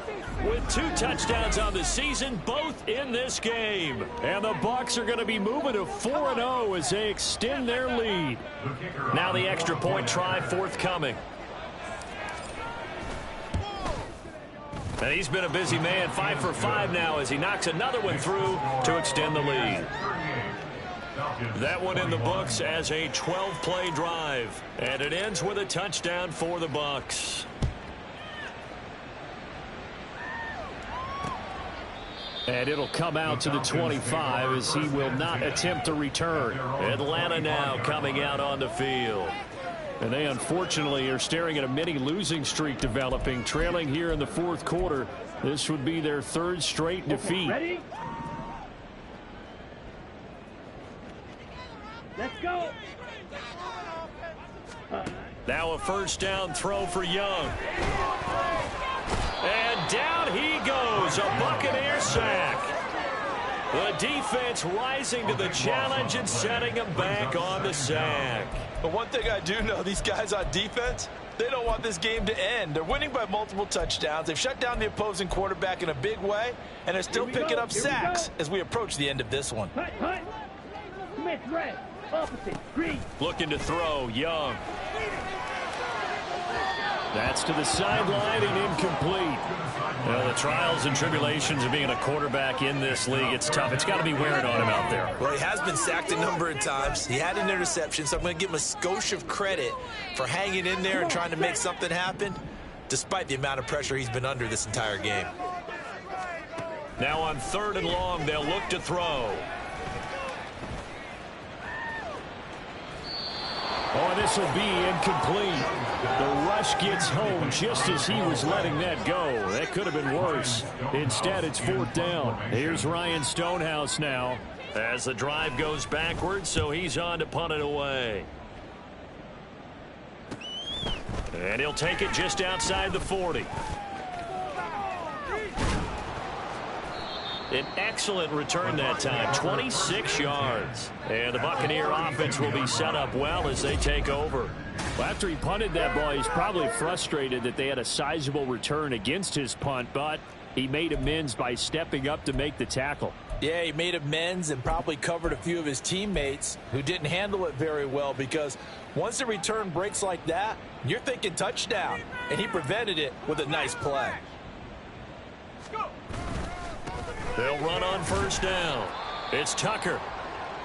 With 2 touchdowns on the season, both in this game. And the Bucs are going to be moving to 4-0 as they extend their lead. Now the extra point try forthcoming. And he's been a busy man, 5 for 5 now as he knocks another one through to extend the lead. That one in the books as a 12-play drive. And it ends with a touchdown for the Bucs. And it'll come out to the 25 as he will not attempt to return. Atlanta now coming out on the field. And they unfortunately are staring at a mini losing streak developing, trailing here in the 4th quarter. This would be their 3rd straight defeat. Ready? Let's go. Now a first down throw for Young. And down he goes, a Buccaneer sack. The defense rising to the challenge and setting him back on the sack. But one thing I do know, these guys on defense, they don't want this game to end. They're winning by multiple touchdowns. They've shut down the opposing quarterback in a big way, and they're still picking up sacks as we approach the end of this one. Hut, hut. Smith, red. Opposite. Green. Looking to throw, Young. That's to the sideline and incomplete. Well, the trials and tribulations of being a quarterback in this league, it's tough. It's got to be wearing on him out there. Well, he has been sacked a number of times. He had an interception, so I'm going to give him a skosh of credit for hanging in there and trying to make something happen, despite the amount of pressure he's been under this entire game. Now on 3rd and long, they'll look to throw. Oh, this will be incomplete. The rush gets home just as he was letting that go. That could have been worse. Instead, it's 4th down. Here's Ryan Stonehouse now as the drive goes backwards, so he's on to punt it away. And he'll take it just outside the 40. An excellent return that time, 26 yards. And the Buccaneer offense will be set up well as they take over. Well, after he punted that ball, he's probably frustrated that they had a sizable return against his punt, but he made amends by stepping up to make the tackle. Yeah, he made amends and probably covered a few of his teammates who didn't handle it very well, because once the return breaks like that, you're thinking touchdown, and he prevented it with a nice play. They'll run on 1st down. It's Tucker.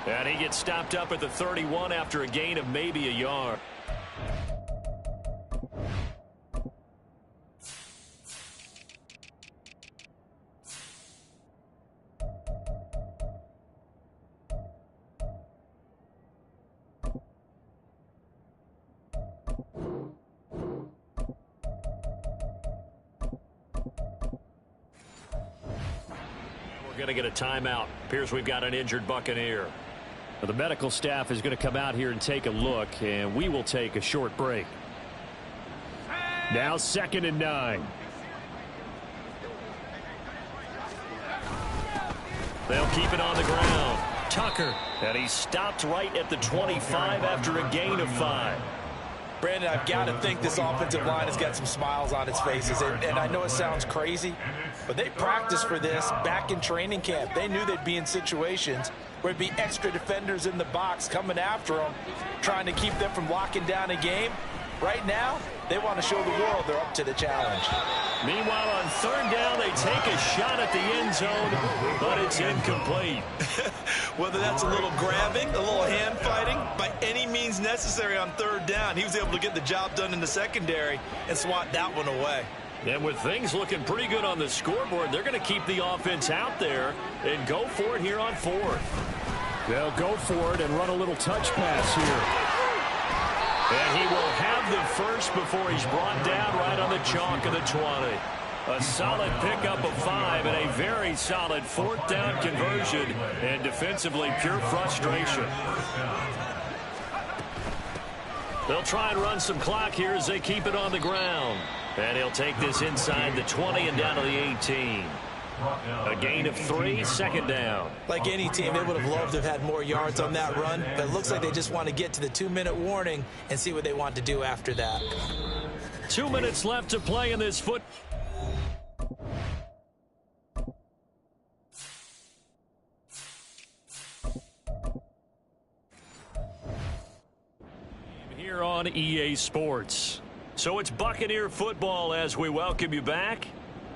And he gets stopped up at the 31 after a gain of maybe a yard. Going to get a timeout. Appears we've got an injured Buccaneer. Well, the medical staff is going to come out here and take a look, and we will take a short break. Now 2nd and 9. They'll keep it on the ground. Tucker, and he's stopped right at the 25 after a gain of 5. Brandon, I've got to think this offensive line has got some smiles on its faces. And I know it sounds crazy, but they practiced for this back in training camp. They knew they'd be in situations where it'd be extra defenders in the box coming after them, trying to keep them from locking down a game. Right now, they want to show the world they're up to the challenge. Meanwhile, on 3rd down, they take a shot at the end zone, but it's incomplete. Whether that's a little grabbing, a little hand fighting, by any means necessary on 3rd down, he was able to get the job done in the secondary and swat that one away. And with things looking pretty good on the scoreboard, they're going to keep the offense out there and go for it here on 4th. They'll go for it and run a little touch pass here. And he will have the first before he's brought down right on the chalk of the 20. A solid pickup of 5 and a very solid 4th down conversion. And defensively, pure frustration. They'll try and run some clock here as they keep it on the ground. And he'll take this inside the 20 and down to the 18. A gain of 3, 2nd down. Like any team, they would have loved to have had more yards on that run, but it looks like they just want to get to the 2-minute warning and see what they want to do after that. 2 minutes left to play in this foot. Here on EA Sports. So it's Buccaneer football as we welcome you back.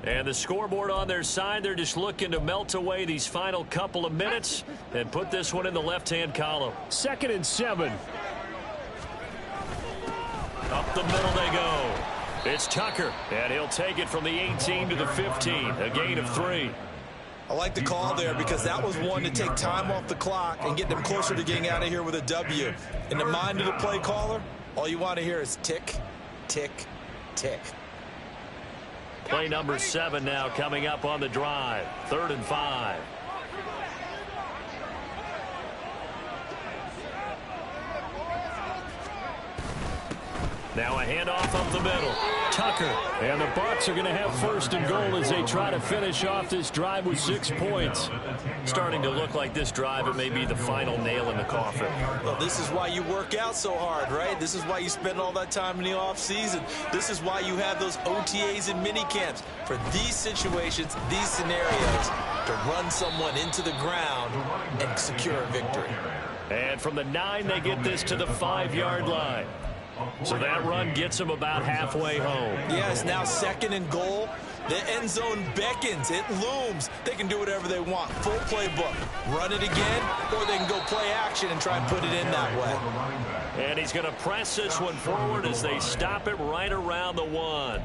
And the scoreboard on their side, they're just looking to melt away these final couple of minutes and put this one in the left-hand column. 2nd and 7. Up the middle they go. It's Tucker, and he'll take it from the 18 to the 15, a gain of 3. I like the call there because that was one to take time off the clock and get them closer to getting out of here with a W. In the mind of the play caller, all you want to hear is tick, tick, tick. Play number 7 now coming up on the drive. 3rd and 5. Now a handoff up the middle. Tucker. And the Bucs are going to have 1st and goal as they try to finish off this drive with 6 points. Starting to look like this drive, it may be the final nail in the coffin. Well, this is why you work out so hard, right? This is why you spend all that time in the offseason. This is why you have those OTAs and mini camps. For these situations, these scenarios, to run someone into the ground and secure a victory. And from the 9, they get this to the 5-yard line. So that run gets them about halfway home. Yeah, it's now 2nd and goal. The end zone beckons. It looms. They can do whatever they want. Full playbook. Run it again, or they can go play action and try and put it in that way. And he's going to press this one forward as they stop it right around the 1.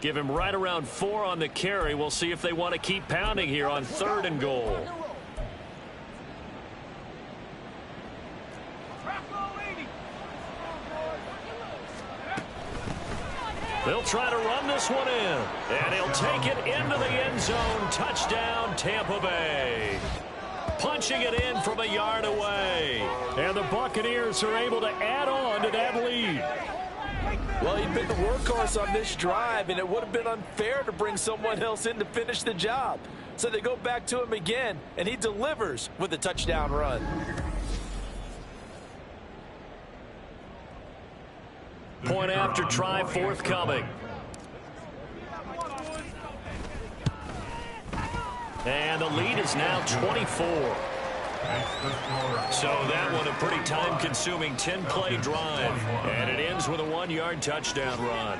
Give him right around 4 on the carry. We'll see if they want to keep pounding here on 3rd and goal. They'll try to run this one in. And he'll take it into the end zone. Touchdown, Tampa Bay. Punching it in from a yard away. And the Buccaneers are able to add on to that lead. Well, he'd been the workhorse on this drive, and it would have been unfair to bring someone else in to finish the job. So they go back to him again, and he delivers with a touchdown run. Point after try forthcoming. And the lead is now 24. So that one a pretty time-consuming 10-play drive. And it ends with a 1-yard touchdown run.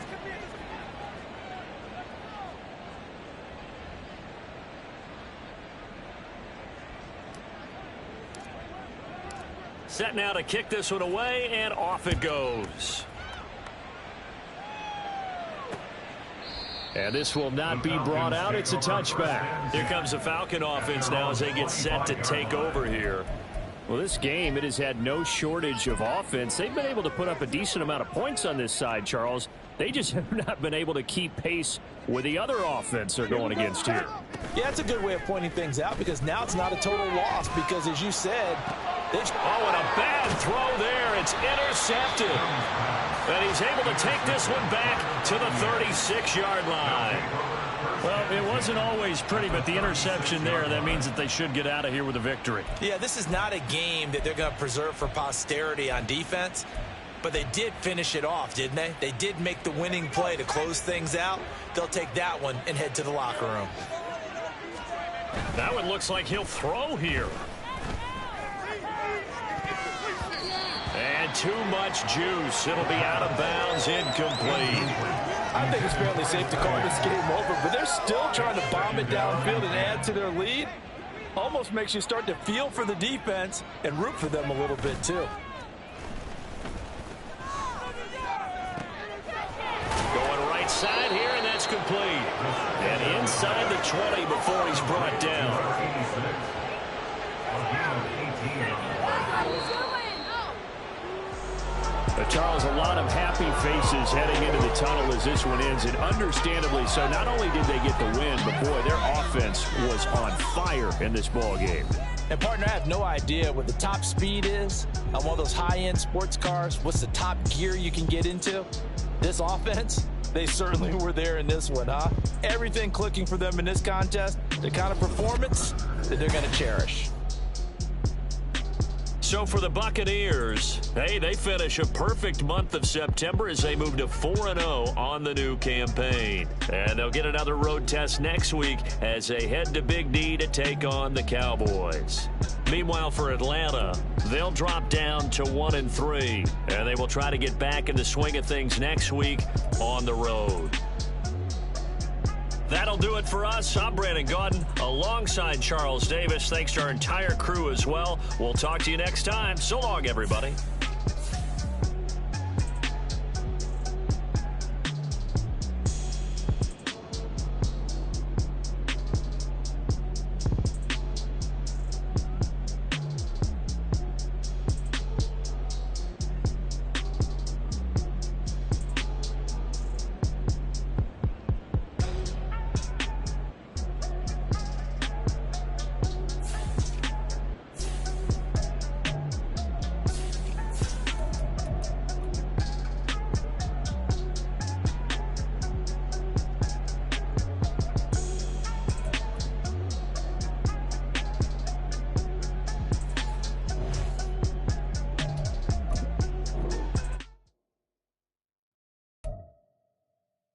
Set now to kick this one away, and off it goes. And this will not be brought out. It's a touchback. Here comes the Falcon offense now as they get set to take over here. Well, this game, it has had no shortage of offense. They've been able to put up a decent amount of points on this side, Charles. They just have not been able to keep pace with the other offense they're going against here. Yeah, it's a good way of pointing things out because now it's not a total loss because, as you said, and a bad throw there. It's intercepted. And he's able to take this one back to the 36-yard line. Well, it wasn't always pretty, but the interception there, that means that they should get out of here with a victory. Yeah, this is not a game that they're going to preserve for posterity on defense, but they did finish it off, didn't they? They did make the winning play to close things out. They'll take that one and head to the locker room. That one looks like he'll throw here. And too much juice. It'll be out of bounds, incomplete. I think it's fairly safe to call this game over, but they're still trying to bomb it downfield and add to their lead. Almost makes you start to feel for the defense and root for them a little bit, too. Going right side here, and that's complete. And inside the 20 before he's brought down. Charles, a lot of happy faces heading into the tunnel as this one ends, and understandably so. Not only did they get the win, but boy, their offense was on fire in this ball game. And partner, I have no idea what the top speed is on one of those high-end sports cars. What's the top gear you can get into? This offense, they certainly were there in this one, huh? Everything clicking for them in this contest, the kind of performance that they're going to cherish. So for the Buccaneers, hey, they finish a perfect month of September as they move to 4-0 on the new campaign. And they'll get another road test next week as they head to Big D to take on the Cowboys. Meanwhile, for Atlanta, they'll drop down to 1-3, and they will try to get back in the swing of things next week on the road. That'll do it for us. I'm Brandon Gaudin alongside Charles Davis. Thanks to our entire crew as well. We'll talk to you next time. So long, everybody.